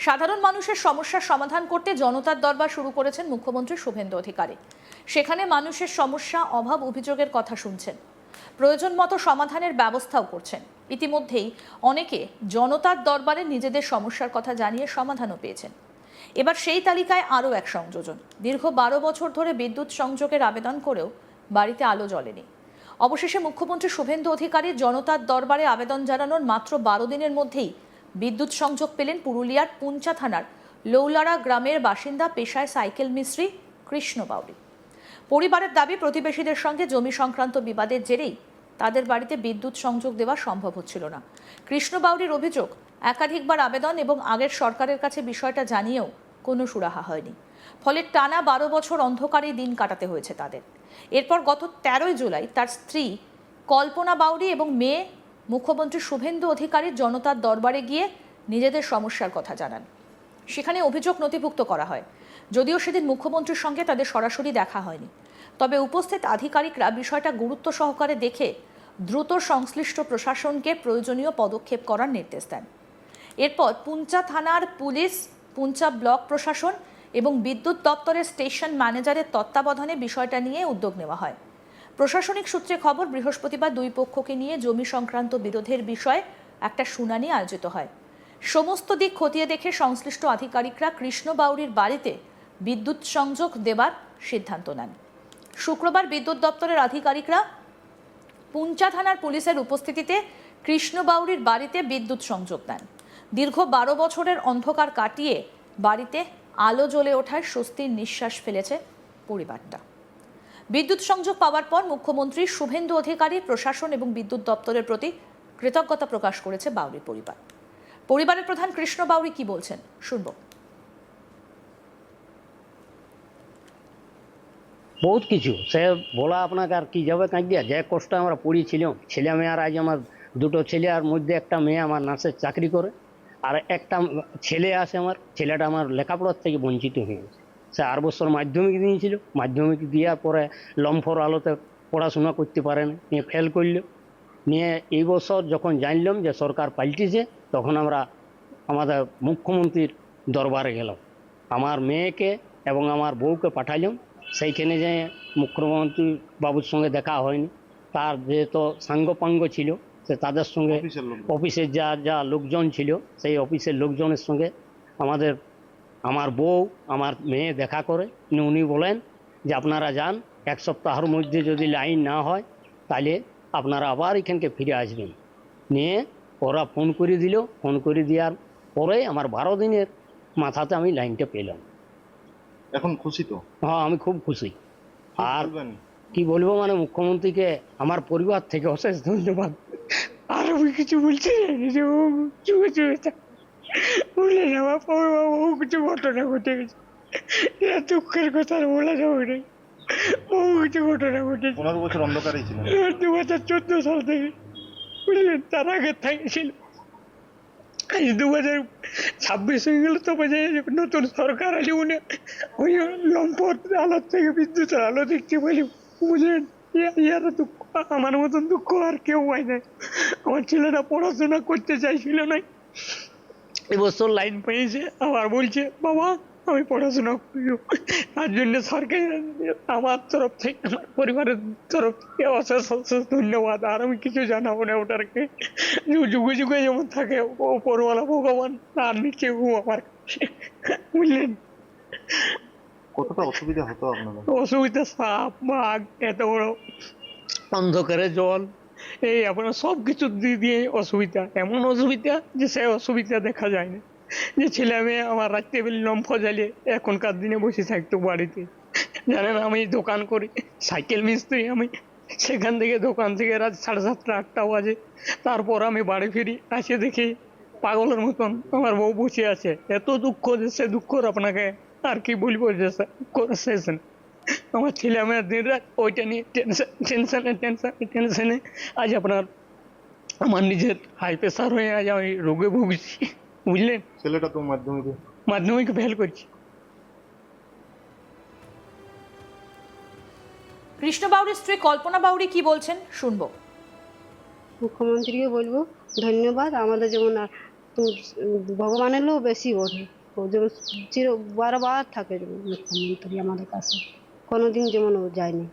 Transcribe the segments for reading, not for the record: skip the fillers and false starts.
সাধারণ মানুষের সমস্যার সমাধান করতে জনতার দরবার শুরু করেছেন মুখ্যমন্ত্রী শুভেন্দু অধিকারী। সেখানে মানুষের সমস্যা, অভাব, অভিযোগের কথা শুনছেন, প্রয়োজন মতো সমাধানের ব্যবস্থাও করছেন। ইতিমধ্যেই অনেকে জনতার দরবারে নিজেদের সমস্যার কথা জানিয়ে সমাধানও পেয়েছেন। এবার সেই তালিকায় আরও এক সংযোজন। দীর্ঘ 12 বছর ধরে বিদ্যুৎ সংযোগের আবেদন করেও বাড়িতে আলো জ্বলেনি। অবশেষে মুখ্যমন্ত্রী শুভেন্দু অধিকারী জনতার দরবারে আবেদন জানানোর মাত্র 12 দিনের মধ্যেই বিদ্যুৎ সংযোগ পেলেন পুরুলিয়ার পুঞ্চা থানার লৌলারা গ্রামের বাসিন্দা, পেশায় সাইকেল মিস্ত্রি কৃষ্ণ বাউরি। পরিবারের দাবি, প্রতিবেশীদের সঙ্গে জমি সংক্রান্ত বিবাদের জেরেই তাদের বাড়িতে বিদ্যুৎ সংযোগ দেওয়া সম্ভব হচ্ছিল না। কৃষ্ণ বাউরির অভিযোগ, একাধিকবার আবেদন এবং আগের সরকারের কাছে বিষয়টা জানিয়েও কোনো সুরাহা হয়নি। ফলে টানা 12 বছর অন্ধকারেই দিন কাটাতে হয়েছে তাদের। এরপর গত 13 জুলাই তার স্ত্রী কল্পনা বাউরি এবং মেয়ে মুখ্যমন্ত্রী শুভেন্দু অধিকারীর জনতার দরবারে গিয়ে নিজেদের সমস্যার কথা জানান। সেখানে অভিযোগ নথিভুক্ত করা হয়। যদিও সেদিন মুখ্যমন্ত্রীর সঙ্গে তাদের সরাসরি দেখা হয়নি, তবে উপস্থিত আধিকারিকরা বিষয়টা গুরুত্ব সহকারে দেখে দ্রুত সংশ্লিষ্ট প্রশাসনকে প্রয়োজনীয় পদক্ষেপ করার নির্দেশ দেন। এরপর পুঞ্চা থানার পুলিশ, পুঞ্চা ব্লক প্রশাসন এবং বিদ্যুৎ দপ্তরের স্টেশন ম্যানেজারের তত্ত্বাবধানে বিষয়টা নিয়ে উদ্যোগ নেওয়া হয়। প্রশাসনিক সূত্রে খবর, বৃহস্পতিবার দুই পক্ষকে নিয়ে জমি সংক্রান্ত বিরোধের বিষয়ে একটা শুনানি আয়োজিত হয়। সমস্ত দিক খতিয়ে দেখে সংশ্লিষ্ট আধিকারিকরা কৃষ্ণ বাউরির বাড়িতে বিদ্যুৎ সংযোগ দেবার সিদ্ধান্ত নেন। শুক্রবার বিদ্যুৎ দপ্তরের আধিকারিকরা পুঞ্চা থানার পুলিশের উপস্থিতিতে কৃষ্ণ বাউরির বাড়িতে বিদ্যুৎ সংযোগ দেন। দীর্ঘ 12 বছরের অন্ধকার কাটিয়ে বাড়িতে আলো জ্বলে ওঠায় স্বস্তির নিঃশ্বাস ফেলেছে পরিবারটা। বিদ্যুৎ সংযোগ পাওয়ার পর মুখ্যমন্ত্রী শুভেন্দু অধিকারী, প্রশাসন এবং বিদ্যুৎ দপ্তরের প্রতি কৃতজ্ঞতা প্রকাশ করেছে বাউরি পরিবার। পরিবারের প্রধান কৃষ্ণ বাউরি কি বলছেন শুনব। বহুত কিছু সে বলা আপনাকে আর কি যাবে, কাঁদিয়া যে কষ্ট আমরা পড়েছিলাম। ছেলে মেয়ে, আর আজ আমার দুটো ছেলে, আর মধ্যে একটা মেয়ে আমার নার্সের চাকরি করে, আর একটা ছেলে আছে আমার। ছেলেটা আমার লেখাপড়ার থেকে বঞ্চিত হয়ে গেছে। সে 8 বছর মাধ্যমিক দিয়েছিল, মাধ্যমিক দেওয়ার পরে লম্ফর আলোতে পড়াশোনা করতে পারেনি, নিয়ে ফেল করলো। নিয়ে এই বছর যখন জানলাম যে সরকার পাল্টিছে, তখন আমরা আমাদের মুখ্যমন্ত্রীর দরবারে গেলাম। আমার মেয়েকে এবং আমার বউকে পাঠালাম। সেইখানে যে মুখ্যমন্ত্রী বাবুর সঙ্গে দেখা হয়নি, তার যেহেতু সাঙ্গপাঙ্গ ছিল, সে তাদের সঙ্গে অফিসের যা লোকজন ছিল, সেই অফিসের লোকজনের সঙ্গে আমার বউ, আমার মেয়ে দেখা করে। উনি বলেন যে আপনারা যান, 1 সপ্তাহের মধ্যে যদি লাইন না হয় তাহলে আপনারা আবার এখানকে ফিরে আসবেন। নিয়ে ওরা ফোন করে দিল। ফোন করে দেওয়ার পরে আমার 12 দিনের মাথাতে আমি লাইনটা পেলাম। এখন খুশি তো? হ্যাঁ, আমি খুব খুশি। আর কি বলবো, মানে মুখ্যমন্ত্রীকে আমার পরিবার থেকে অশেষ ধন্যবাদ। আর আমি কিছু বলছি বললেন আমার কিছু ঘটনা ঘটে গেছে, দুঃখের কথা আর বলা যাবে না। কিছু ঘটনা ঘটেছে। 15 বছর অন্ধকারেই ছিলেন। 2014 সাল থেকে, বুঝলেন, তার আগে থাকছিল। আজ 2026 হয়ে গেল, তো বোঝা যায় নতুন সরকার আছে, উনি ওই লম্পট আলোর থেকে বিদ্যুতের আলো দেখতে বলি, বুঝলেন। ইয়ার দুঃখ, আমার মতন দুঃখ আর কেউ হয় না। আমার ছেলেরা পড়াশোনা করতে চাইছিল না, এবছর লাইন পেয়েছে, আবার বলছে বাবা আমি পড়াশোনা করব। তার জন্য সরকার আমার তরফ থেকে, আমার পরিবারের তরফ থেকে অশেষ অশেষ ধন্যবাদ। আর আমি কিছু জানাবো না ওটাকে। যুগে যুগে যেমন থাকে ওপরওয়ালা ভগবান, তার নিচে আমার, বুঝলেন। কতটা অসুবিধা হতো আপনাদের? অসুবিধা, সাপ, বাঘ, এত বড় অন্ধকারে জল, এই আপনার সব কিছু দিয়ে অসুবিধা। এমন অসুবিধা যে সে অসুবিধা দেখা যায় না। যে ছেলে মেয়ে আমার রাত্রে বেলা লম্ফ জ্বালিয়ে এখনকার দিনে বসে থাকতো বাড়িতে। জানেন, আমি দোকান করি, সাইকেল মিস্ত্রি আমি। সেখান থেকে দোকান থেকে রাত 7:30 8টা বাজে, তারপর আমি বাড়ি ফিরি, আসে দেখি পাগলের মতন আমার বউ বসে আছে। এত দুঃখ যে সে দুঃখর আপনাকে আর কি বলবো, যে শেষ নেই। আমার ছেলে মেয়ের দিন রাত ওইটা নিয়ে টেনশনে আজ আপনার আমার নিজের হাই প্রেশার হয়ে আজ আমি রোগে ভুগছি, বুঝলেন। ছেলেটা তো মাধ্যমিক ফেল করছি। কৃষ্ণ বাউরির স্ত্রী কল্পনা বাউরি কি বলছেন শুনবো। মুখ্যমন্ত্রীকে বলবো ধন্যবাদ। আমাদের যেমন তো ভগবানের লোক বেশি ওঠে, ও যেমন বারবার থাকে যেমন মুখ্যমন্ত্রী আমাদের কাছে, কোনোদিন যেমন ও যায়নি।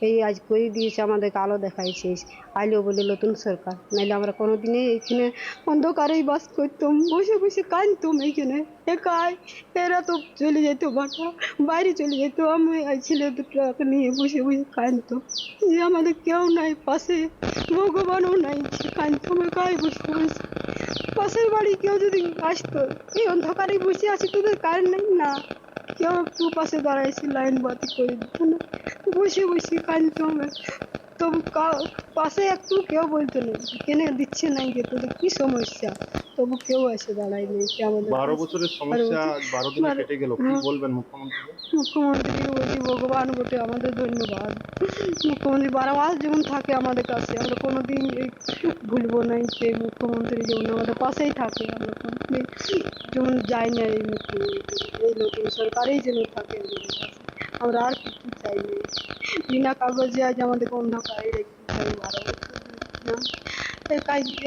এই আজ করে দিয়েছে, আমাদেরকে আলো দেখাইছে, আইলো বলে নতুন সরকার, নাইলে আমরা কোনোদিনই এইখানে অন্ধকারেই বাস করতাম, বসে বসে কাঁদতাম এইখানে একাই। এরা তো চলে যেত বাটা বাইরে চলে যেত, আমি এই ছেলে দুটোকে নিয়ে বসে বসে কাঁদতাম যে আমাদের কেউ নাই পাশে, ভগবানও নাই, কাঁদতাম একাই বসে বসে। পাশের বাড়ি কেউ যদি আসতো, এই অন্ধকারে বসে আছি তোদের কারেন্ট নাই না, কেউ একটু পাশে দাঁড়াইছি লাইন বাতি করে দিত না, বসে বসে কাঁদতাম। তবু পাশে একটু কেউ বলতো না কেন দিচ্ছে নাই, যে তোদের কি সমস্যা, তবু কেউ এসে দাঁড়ায়নি আমাদের 12 পাশে। বছরের সমস্যা 12 দিনে বারো- কেটে গেল, কি হ্যাঁ। বলবেন মুখ্যমন্ত্রীকে? মুখ্যমন্ত্রীকে বলছি ভগবান বটে আমাদের ধন্যবাদ। মুখ্যমন্ত্রী বারবার যেমন থাকে আমাদের কাছে, আমরা কোনোদিন ভুলবো না যে মুখ্যমন্ত্রী যেমন আমাদের পাশেই থাকে, আমরা কোনোদিন যেমন যাই না এই মুখ্যমন্ত্রী, এই নতুন সরকারেই যেন থাকে আমাদের কাছে, আমরা আর কিছু চাই না। বিনা কাগজে আজ আমাদেরকে অন্ধকারে রেখে 12 বছর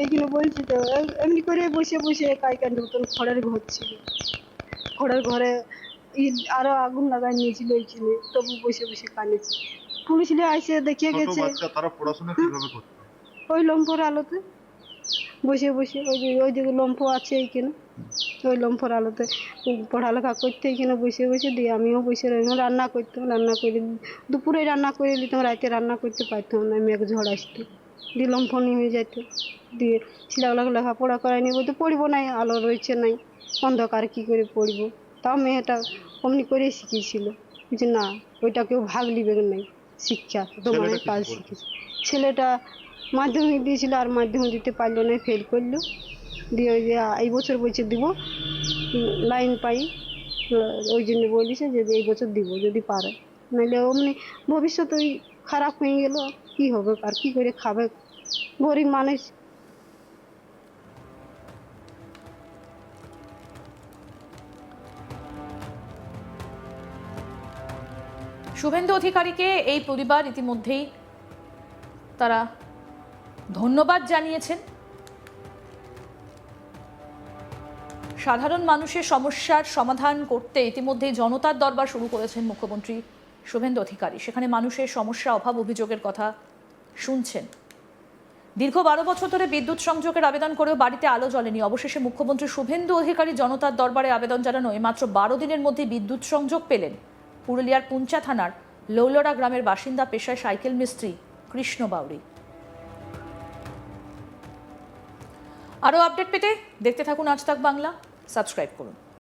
এইগুলো বলছি তো, এমনি করে বসে বসে একাই কেন নতুন খড়ের ঘর ছিল, খড়ের ঘরে আরো আগুন লাগাই নিয়েছিল ওইখানে, তবু বসে বসে কানেছি। পুলিশরা এসে দেখিয়ে ছোট গেছে বাচ্চা, তারা পড়াশোনা কিভাবে করতো? ওই লম্ফর আলোতে বসে বসে, ওই যে লম্ফ আছে এইখানে, ওই লম্ফর আলোতে পড়ালেখা করতে এইখানে বসে বসে, দিয়ে আমিও বসে রইলাম, রান্না করতাম, রান্না করে দুপুরে রান্না করে নিতাম, রাতে রান্না করতে পারতাম না, মেঘ ঝড় আসতো, দিয়ে লম্ফ নিয়ে যেত, দিয়ে ছেলেগুলোকে লেখাপড়া করায়নি, বলতে পড়বো নাই, আলো রয়েছে নাই, অন্ধকার কি করে পড়বো। তাও মেয়েটা অমনি করে শিখিয়েছিল যে না ওইটা কেউ ভাগ নিবে নাই, শিক্ষা তোমার ছেলেটা কাজ কিছু বলতো? শিখেছে। ছেলেটা মাধ্যমিক দিয়েছিল, আর মাধ্যমিক দিতে পারলো না, ফেল করলো, দিয়ে ওই যে এই বছর বলছে দিব, লাইন পাই, ওই জন্য বলেছে যে এই বছর দিব যদি পারে, নাহলে অমনি ভবিষ্যৎ ওই খারাপ হয়ে গেল, কি হবে আর কি করে খাবে গরিব মানুষ। শুভেন্দু অধিকারীকে এই পরিবার ইতিমধ্যেই তারা ধন্যবাদ জানিয়েছেন। সাধারণ মানুষের সমস্যার সমাধান করতে ইতিমধ্যেই জনতার দরবার শুরু করেছেন মুখ্যমন্ত্রী শুভেন্দু অধিকারী। সেখানে মানুষের সমস্যা, অভাব, অভিযোগের কথা শুনছেন। দীর্ঘ 12 বছর ধরে বিদ্যুৎ সংযোগের আবেদন করেও বাড়িতে আলো জ্বলেনি। অবশেষে মুখ্যমন্ত্রী শুভেন্দু অধিকারী জনতার দরবারে আবেদন জানানোয় মাত্র 12 দিনের মধ্যে বিদ্যুৎ সংযোগ পেলেন পুরুলিয়ার পুঞ্চা থানার লৌলড়া গ্রামের বাসিন্দা, পেশায় সাইকেল মিস্ত্রি কৃষ্ণ বাউরি। আরও আপডেট পেতে দেখতে থাকুন আজ তাক বাংলা, সাবস্ক্রাইব করুন।